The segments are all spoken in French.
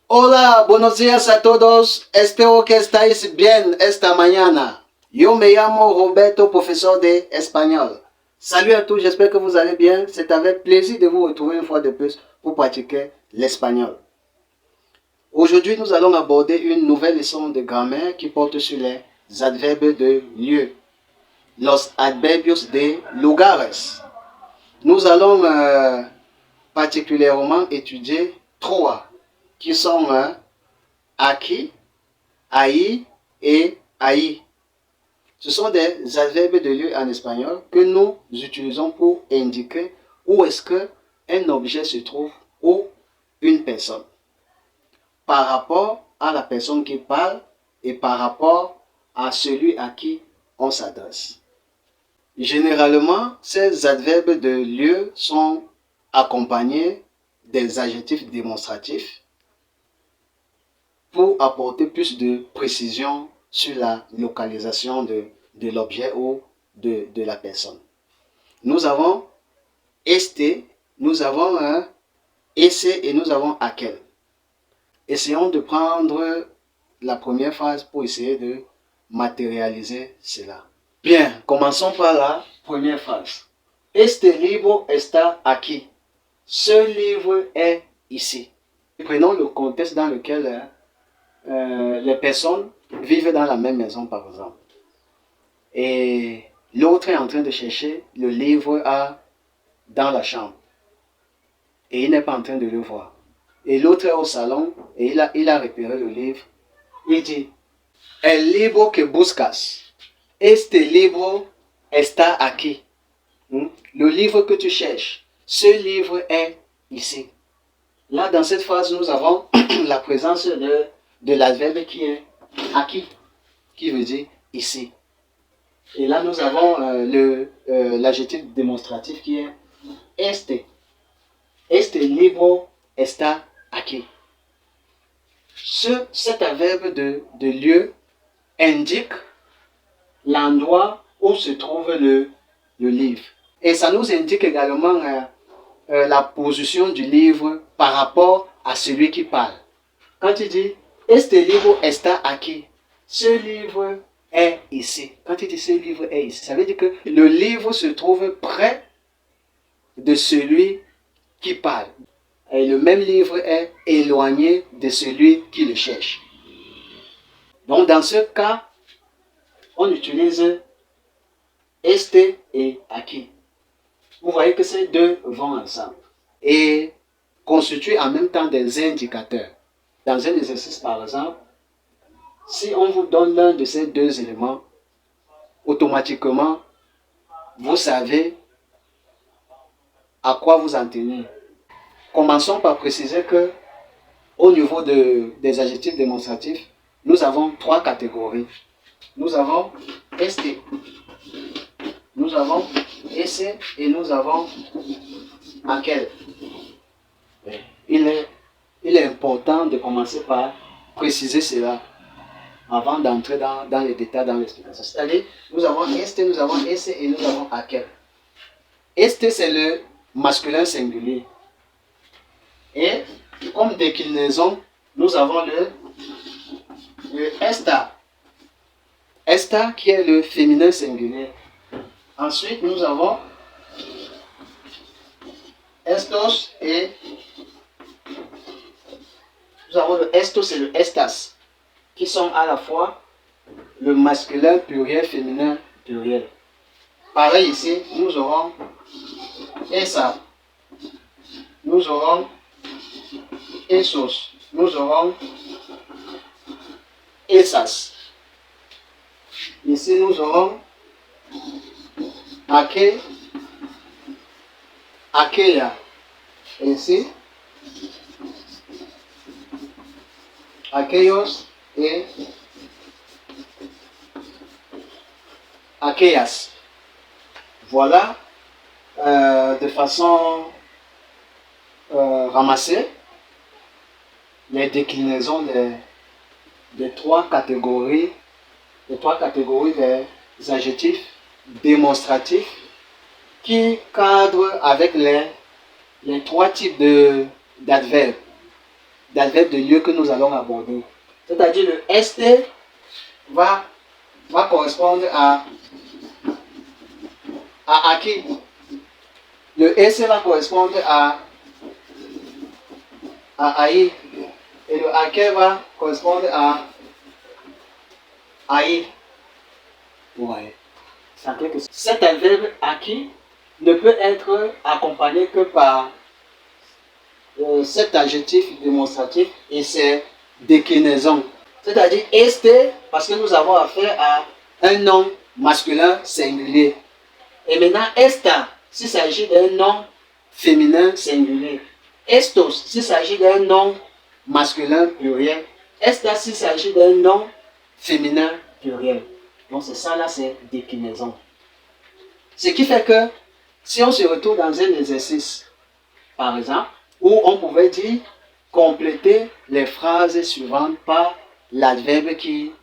Hola, buenos días a todos. Espero que estáis bien esta mañana. Yo me llamo Roberto, professeur de espagnol. Salut à tous, j'espère que vous allez bien. C'est avec plaisir de vous retrouver une fois de plus pour pratiquer l'espagnol. Aujourd'hui, nous allons aborder une nouvelle leçon de grammaire qui porte sur les adverbes de lieu. Los adverbios de lugares. Nous allons particulièrement étudier trois qui sont aquí, ahí et ahí. Ce sont des adverbes de lieu en espagnol que nous utilisons pour indiquer où est-ce qu'un objet se trouve ou une personne. Par rapport à la personne qui parle et par rapport à celui à qui on s'adresse. Généralement, ces adverbes de lieu sont accompagnés des adjectifs démonstratifs pour apporter plus de précision sur la localisation de l'objet ou de la personne. Nous avons este, nous avons un esse et nous avons aquel. Essayons de prendre la première phrase pour essayer de matérialiser cela. Bien, commençons par la première phrase. Este libro está aquí. Ce livre est ici. Prenons le contexte dans lequel les personnes vivent dans la même maison, par exemple. Et l'autre est en train de chercher le livre dans la chambre. Et il n'est pas en train de le voir. Et l'autre est au salon et il a repéré le livre. Il dit, El libro que buscas. Este libro está aquí. Le livre que tu cherches. Ce livre est ici. Là, dans cette phrase, nous avons la présence de l'adverbe qui est aquí, qui veut dire ici. Et là, nous avons l'adjectif démonstratif qui est este. Este libro está aquí. Cet adverbe de lieu indique l'endroit où se trouve le livre. Et ça nous indique également la position du livre par rapport à celui qui parle. Quand il dit « Este libro está aquí », ce livre est ici. Quand il dit « ce livre est ici », ça veut dire que le livre se trouve près de celui qui parle. Et le même livre est éloigné de celui qui le cherche. Donc dans ce cas, on utilise este et aquí. Vous voyez que ces deux vont ensemble et constituent en même temps des indicateurs. Dans un exercice par exemple, si on vous donne l'un de ces deux éléments, automatiquement, vous savez à quoi vous en tenir. Commençons par préciser que au niveau des adjectifs démonstratifs, nous avons trois catégories. Nous avons este, nous avons esse et nous avons aquel. Il est important de commencer par préciser cela avant d'entrer dans les détails, dans l'explication. C'est-à-dire, nous avons este, nous avons esse et nous avons aquel. Este, c'est le masculin singulier. Et comme déclinaison, nous avons le esta. Esta qui est le féminin singulier. Ensuite, nous avons estos et nous avons le estos et le estas qui sont à la fois le masculin pluriel, féminin pluriel. Pareil ici, nous aurons esa, nous aurons esos, nous aurons esas. Ici, nous aurons aquel, aquella. Ici, aquellos et aquellas. Voilà, de façon ramassée, les déclinaisons des trois catégories des adjectifs démonstratifs qui cadrent avec les trois types d'adverbes. d'adverbe de lieu que nous allons aborder. C'est-à-dire le est va correspondre à qui? Le est va correspondre à aïe. Et le ake va correspondre à aïe. Ouais. Cet adverbe acquis ne peut être accompagné que par cet adjectif démonstratif et ses déclinaisons. C'est-à-dire este, parce que nous avons affaire à un nom masculin singulier. Et maintenant, esta, s'il s'agit d'un nom féminin singulier. Estos, s'il s'agit d'un nom masculin pluriel. Esta, s'il s'agit d'un nom féminin pluriel. Donc c'est ça là, c'est déclinaison. Ce qui fait que si on se retrouve dans un exercice, par exemple, où on pouvait dire compléter les phrases suivantes par l'adverbe qui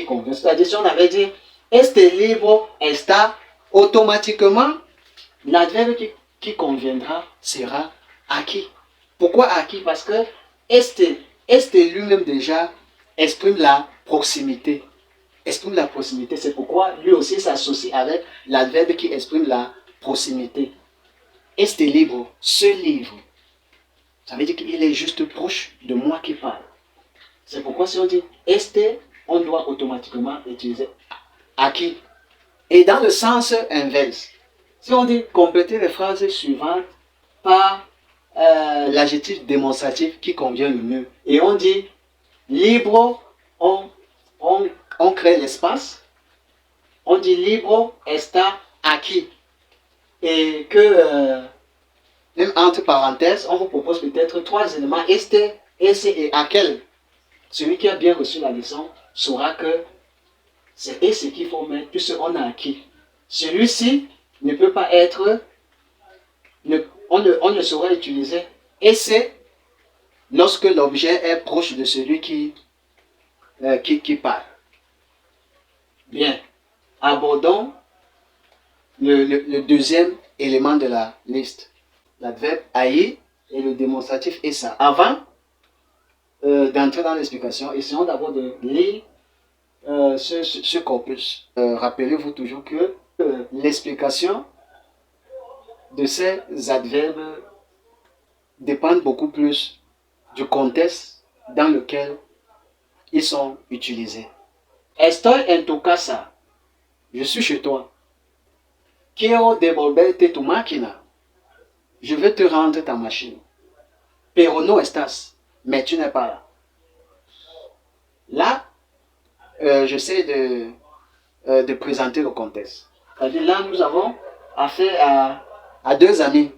convient. C'est-à-dire si on avait dit este libro está, automatiquement l'adverbe qui conviendra sera acquis. Pourquoi acquis? Parce que este lui-même déjà exprime la proximité. Exprime la proximité. C'est pourquoi lui aussi s'associe avec l'adverbe qui exprime la proximité. Este libro, ce livre, ça veut dire qu'il est juste proche de moi qui parle. C'est pourquoi si on dit este, on doit automatiquement utiliser acquis. Et dans le sens inverse, si on dit compléter les phrases suivantes par l'adjectif démonstratif qui convient le mieux, et on dit libro, on crée l'espace, on dit libro está aquí. Et que, même entre parenthèses, on vous propose peut-être 3 éléments, este, esse et aquel. Celui qui a bien reçu la leçon saura que c'est esse qu'il faut mettre, puisqu'on a acquis. Celui-ci ne peut pas être, on ne saurait utiliser esse lorsque l'objet est proche de celui qui parle. Bien, abordons le deuxième élément de la liste, l'adverbe haï et le démonstratif essa. Avant d'entrer dans l'explication, essayons d'abord de lire ce corpus. Rappelez-vous toujours que l'explication de ces adverbes dépend beaucoup plus du contexte dans lequel ils sont utilisés. Estoy en tu casa. Je suis chez toi. Quiero devolverte tu máquina. Je vais te rendre ta machine. Pero no estás. Mais tu n'es pas là. Là, j'essaie de présenter le contexte. C'est-à-dire là, nous avons affaire à 2 amis.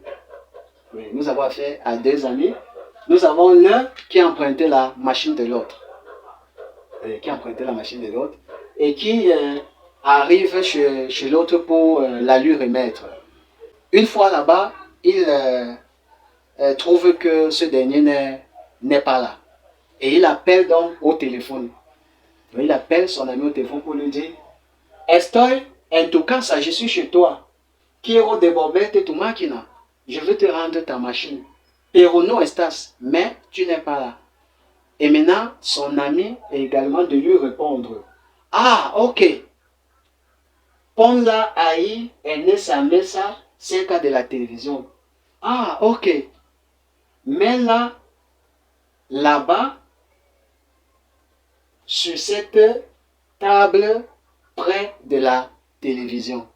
Oui, nous avons affaire à 2 amis. Nous avons l'un qui a emprunté la machine de l'autre. Et qui arrive chez l'autre pour la lui remettre. Une fois là-bas, il trouve que ce dernier n'est pas là. Et il appelle donc au téléphone. Donc, il appelle son ami au téléphone pour lui dire Estoy en tu casa, je suis chez toi. Quiero devolverte tu máquina. Je veux te rendre ta machine. Pero no estás, mais tu n'es pas là. Et maintenant, son ami est également de lui répondre Ah, ok. Ponla ahí en esa mesa cerca de la télévision. Ah, ok. Mets-la là-bas sur cette table près de la télévision.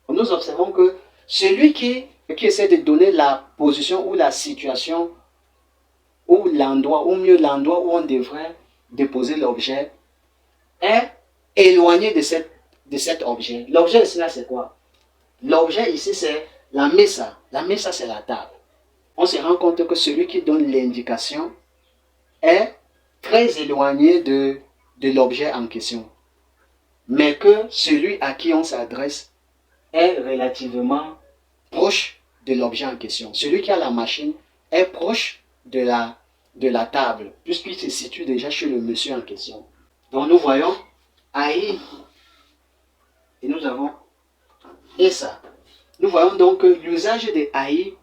Nous observons que celui qui essaie de donner la position ou la situation ou l'endroit, ou mieux l'endroit où on devrait déposer l'objet, est éloigné de cet objet. L'objet ici, là, c'est quoi? L'objet ici, c'est la mesa. La mesa, c'est la table. On se rend compte que celui qui donne l'indication est très éloigné de l'objet en question. Mais que celui à qui on s'adresse est relativement proche de l'objet en question. Celui qui a la machine est proche de la table, puisqu'il se situe déjà chez le monsieur en question. Donc nous voyons Aïe et nous avons Essa. Nous voyons donc que l'usage de Aïe,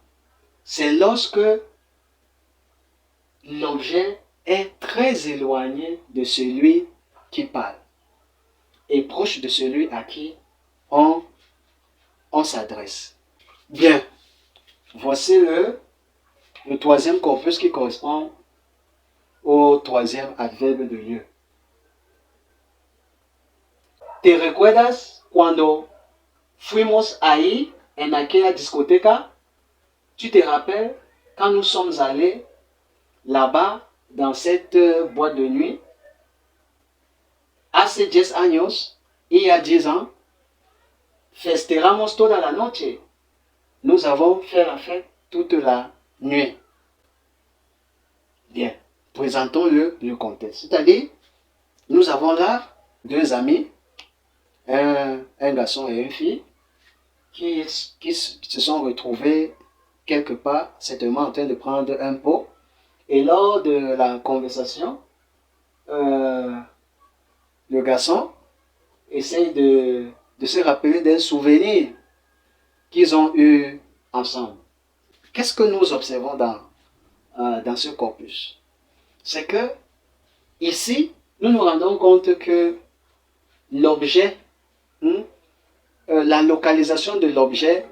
c'est lorsque l'objet est très éloigné de celui qui parle et proche de celui à qui on s'adresse. Bien, voici le troisième corpus qui correspond au troisième adverbe de lieu. ¿Te recuerdas cuando fuimos ahí en aquella discoteca? Tu te rappelles quand nous sommes allés là-bas dans cette boîte de nuit? Hace 10 años, il y a 10 ans, festejamos toda la noche. Nous avons fait la fête toute la nuit. Bien, présentons le contexte. C'est-à-dire, nous avons là deux amis, un garçon et une fille, qui se sont retrouvés quelque part, certainement en train de prendre un pot. Et lors de la conversation, le garçon essaye de se rappeler d'un souvenir qu'ils ont eu ensemble. Qu'est-ce que nous observons dans ce corpus? C'est que ici, nous nous rendons compte que l'objet, la localisation de l'objet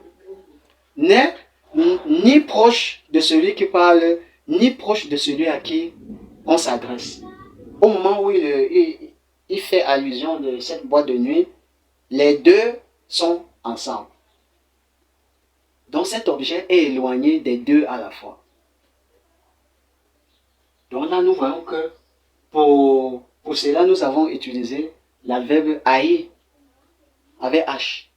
n'est ni proche de celui qui parle, ni proche de celui à qui on s'adresse. Au moment où il fait allusion de cette boîte de nuit, les deux sont ensemble. Donc cet objet est éloigné des deux à la fois. Donc là, nous voyons que pour cela, nous avons utilisé l'adverbe haïr avec H.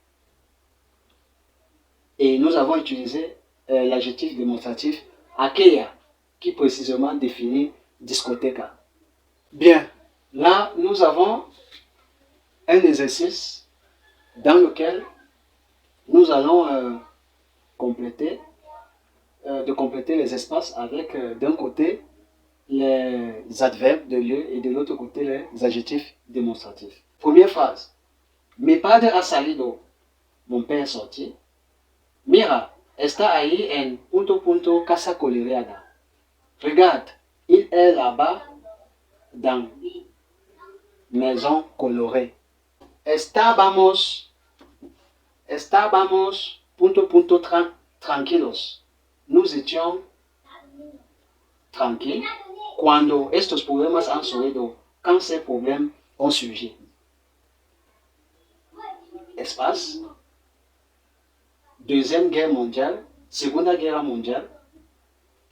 Et nous avons utilisé l'adjectif démonstratif aquella, qui précisément définit discothèque. Bien, là, nous avons un exercice dans lequel nous allons compléter les espaces avec d'un côté les adverbes de lieu et de l'autre côté les adjectifs démonstratifs. Première phrase. Mi padre ha salido. Mon père est sorti. Mira, está ahí en ... casa coloreada. Regarde, il est là-bas dans maison colorée. Estábamos ... tranquilos. Nous étions tranquilles cuando estos problemas han surgido, quand ces problèmes ont surgi. Espace. Deuxième guerre mondiale, Segunda Guerra mondiale,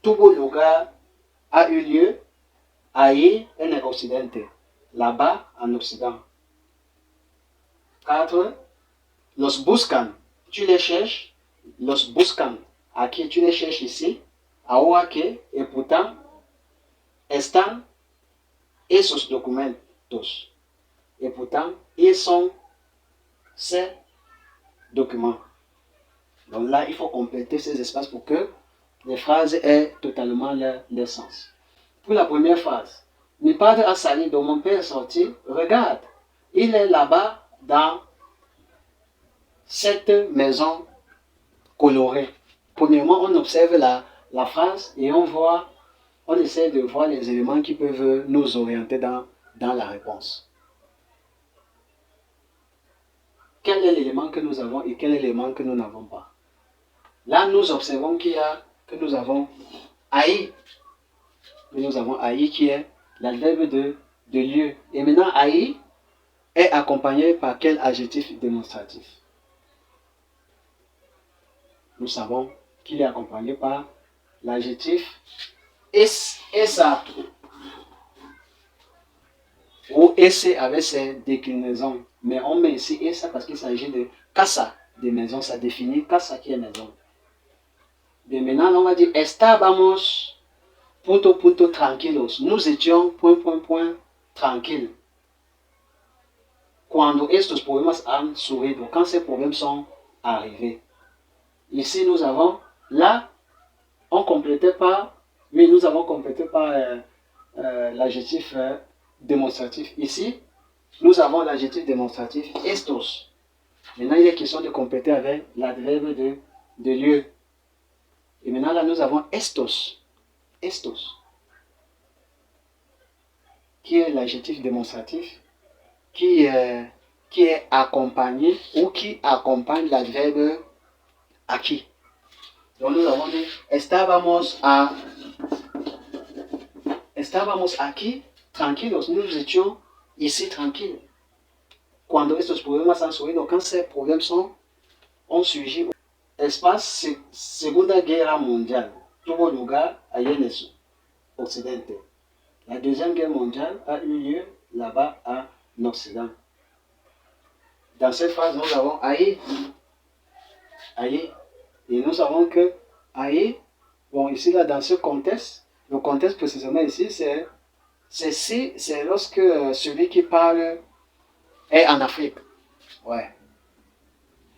tuvo lugar, a eu lieu, ahí en el occidente, là-bas en Occident. 4. Los buscan, tu les cherches, los buscan, aquí tu les cherches ici, ahora que, et pourtant, están esos documentos, et pourtant, ils sont ces documents. Donc là, il faut compléter ces espaces pour que les phrases aient totalement leur sens. Pour la première phrase, mi padre ha salido, mon père est sorti, regarde, il est là-bas dans cette maison colorée. Premièrement, on observe la phrase et on essaie de voir les éléments qui peuvent nous orienter dans la réponse. Quel est l'élément que nous avons et quel est l'élément que nous n'avons pas? Là, nous observons que nous avons haï. Nous avons haï qui est l'adverbe de lieu. Et maintenant, haï est accompagné par quel adjectif démonstratif? Nous savons qu'il est accompagné par l'adjectif esa ou ese avec ses déclinaisons. Mais on met ici esa parce qu'il s'agit de casa, de maison. Ça définit casa qui est maison. Bien, maintenant, on va dire estábamos ... tranquilos. Nous étions ... tranquilles. Cuando estos problemas han surgido, quand ces problèmes sont arrivés. Ici, nous avons, là, on complétait par, oui, nous avons complété par l'adjectif démonstratif. Ici, nous avons l'adjectif démonstratif estos. Maintenant, il est question de compléter avec l'adverbe de lieu. Et maintenant, là, nous avons estos. Estos. qui est l'adjectif démonstratif, qui est accompagné ou qui accompagne l'adverbe aquí. Donc nous avons dit estábamos aquí tranquilos, nous étions ici tranquilles. Cuando estos problemas han surgido, quand ces problèmes ont surgi, espace Segunda Guerra Mondiale tuvo lugar allá en el occidente. La deuxième guerre mondiale a eu lieu là-bas en Occident. Dans cette phrase, nous avons ahí. Et nous savons que ahí, bon, ici, là, dans ce contexte, le contexte précisément ici, c'est lorsque celui qui parle est en Afrique. Ouais.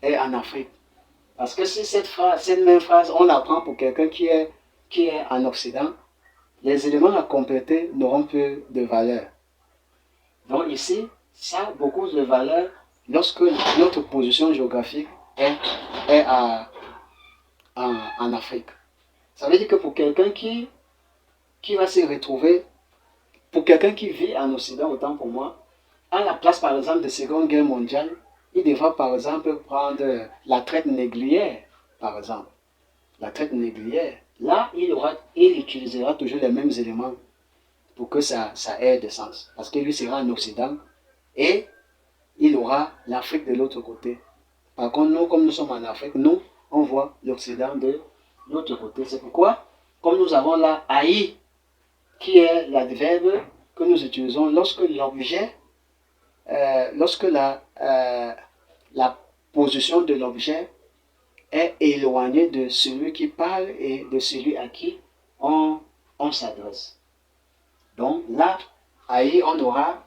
Est en Afrique. Parce que si cette même phrase, on la prend pour quelqu'un qui est en Occident, les éléments à compléter n'auront plus de valeur. Donc ici, ça a beaucoup de valeur lorsque notre position géographique est en Afrique. Ça veut dire que pour quelqu'un qui va se retrouver, pour quelqu'un qui vit en Occident, autant pour moi, à la place par exemple de Seconde Guerre mondiale, il devra par exemple prendre la traite négrière, par exemple. La traite négrière. Là, il utilisera toujours les mêmes éléments pour que ça ait de sens. Parce que lui sera en Occident et il aura l'Afrique de l'autre côté. Par contre, nous, comme nous sommes en Afrique, nous, on voit l'Occident de l'autre côté. C'est pourquoi, comme nous avons là ahí, qui est l'adverbe que nous utilisons lorsque l'objet, lorsque la position de l'objet est éloignée de celui qui parle et de celui à qui on s'adresse. Donc là, ahí, on aura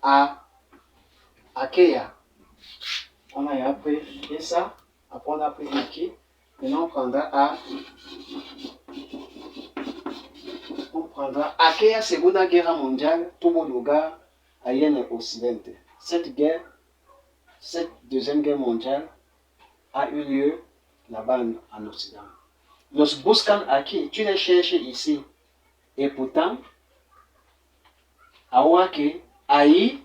aquella. On a appris ça, après on a appris aquí, maintenant on prendra aquella Segunda Guerra Mondiale tuvo lugar allá en el occidente. Cette deuxième guerre mondiale a eu lieu là-bas en Occident. Los buscan aquí, tu les cherches ici. Et pourtant, ahora que ahí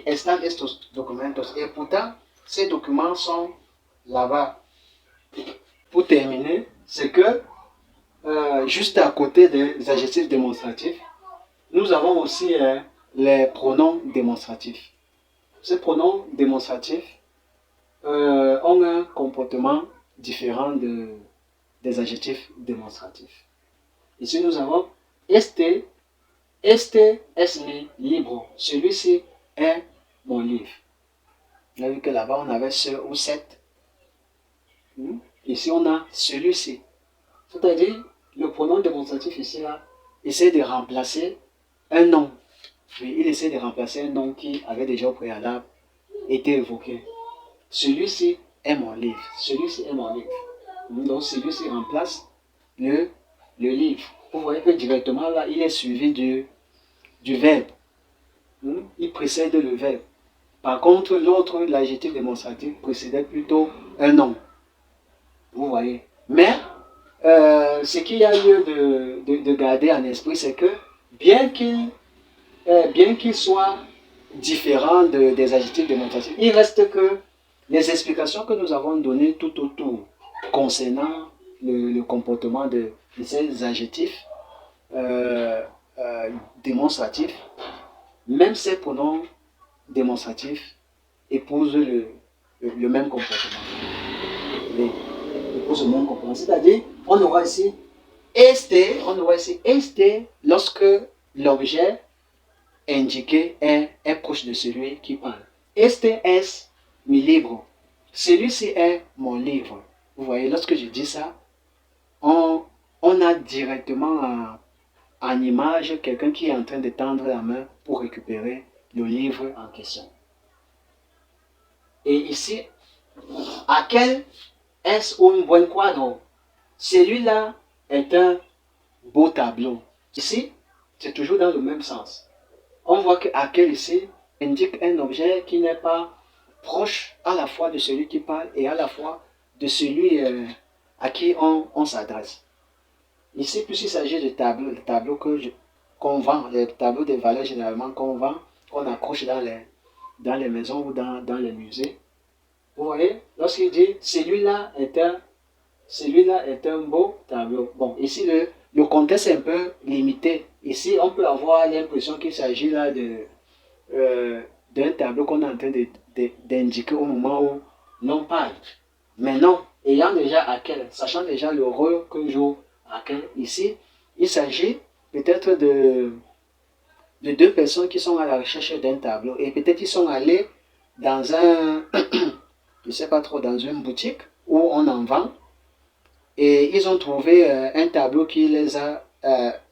están estos documentos. Et pourtant, ces documents sont là-bas. Pour terminer, c'est que juste à côté des adjectifs démonstratifs, nous avons aussi les pronoms démonstratifs. Ces pronoms démonstratifs ont un comportement différent des adjectifs démonstratifs. Ici, nous avons este es mi libro. Celui-ci est mon livre. On a vu que là-bas, on avait ce ou cette. Ici, on a celui-ci. C'est-à-dire, le pronom démonstratif ici, là, essaie de remplacer un nom. Oui, il essaie de remplacer un nom qui avait déjà au préalable été évoqué. Celui-ci est mon livre. Celui-ci est mon livre. Donc, celui-ci remplace le livre. Vous voyez que directement, là, il est suivi du verbe. Il précède le verbe. Par contre, l'autre, l'adjectif démonstratif, précédait plutôt un nom. Vous voyez. Mais, ce qu'il y a lieu de garder en esprit, c'est que bien qu'il soit différent des adjectifs démonstratifs, il reste que les explications que nous avons données tout autour concernant le comportement de ces adjectifs démonstratifs, même ces pronoms démonstratifs épousent le même comportement. Épousent le même comportement. C'est-à-dire, on aura ici este lorsque l'objet indiqué est proche de celui qui parle. Este es mi libro. Celui-ci est mon livre. Vous voyez, lorsque je dis ça, on a directement en image quelqu'un qui est en train de tendre la main pour récupérer le livre en question. Et ici, aquel es un buen cuadro. Celui-là est un beau tableau. Ici, c'est toujours dans le même sens. On voit que aquel ici indique un objet qui n'est pas proche à la fois de celui qui parle et à la fois de celui à qui on s'adresse. Ici, puisqu'il s'agit de tableau, le tableau que qu'on vend, les tableaux de valeurs généralement qu'on vend, qu'on accroche dans les maisons ou dans les musées. Vous voyez, lorsqu'il dit celui-là est un beau tableau. Bon, ici le contexte est un peu limité. Ici, on peut avoir l'impression qu'il s'agit là d'un tableau qu'on est en train d'indiquer au moment où l'on parle. Mais non, ayant déjà Hakel, sachant déjà le rôle que joue Hakel ici, il s'agit peut-être de deux personnes qui sont à la recherche d'un tableau. Et peut-être ils sont allés dans un, je ne sais pas trop, dans une boutique où on en vend. Et ils ont trouvé un tableau qui les a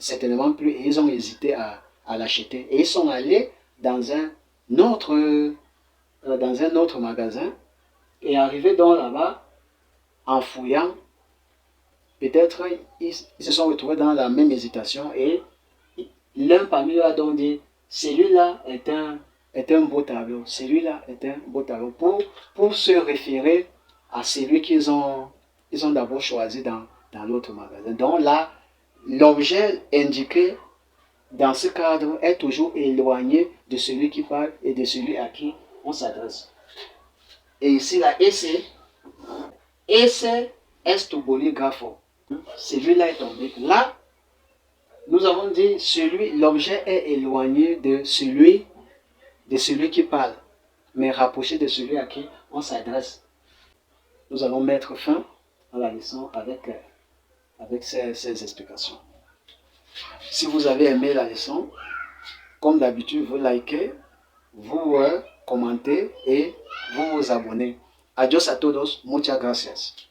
certainement plu et ils ont hésité à l'acheter. Et ils sont allés dans dans un autre magasin et arrivés donc là-bas, en fouillant, peut-être ils se sont retrouvés dans la même hésitation et l'un parmi eux a donc dit, celui-là est un beau tableau, celui-là est un beau tableau, pour se référer à celui qu'ils ont d'abord choisi dans l'autre magasin. Donc là, l'objet indiqué dans ce cadre est toujours éloigné de celui qui parle et de celui à qui on s'adresse. Et ici, là, ese est tu bolígrafo. Celui-là est tombé. Là, nous avons dit l'objet est éloigné de celui qui parle, mais rapproché de celui à qui on s'adresse. Nous allons mettre fin à la leçon avec ces explications. Si vous avez aimé la leçon, comme d'habitude, vous likez, vous commentez et vous vous abonnez. Adiós a todos, muchas gracias.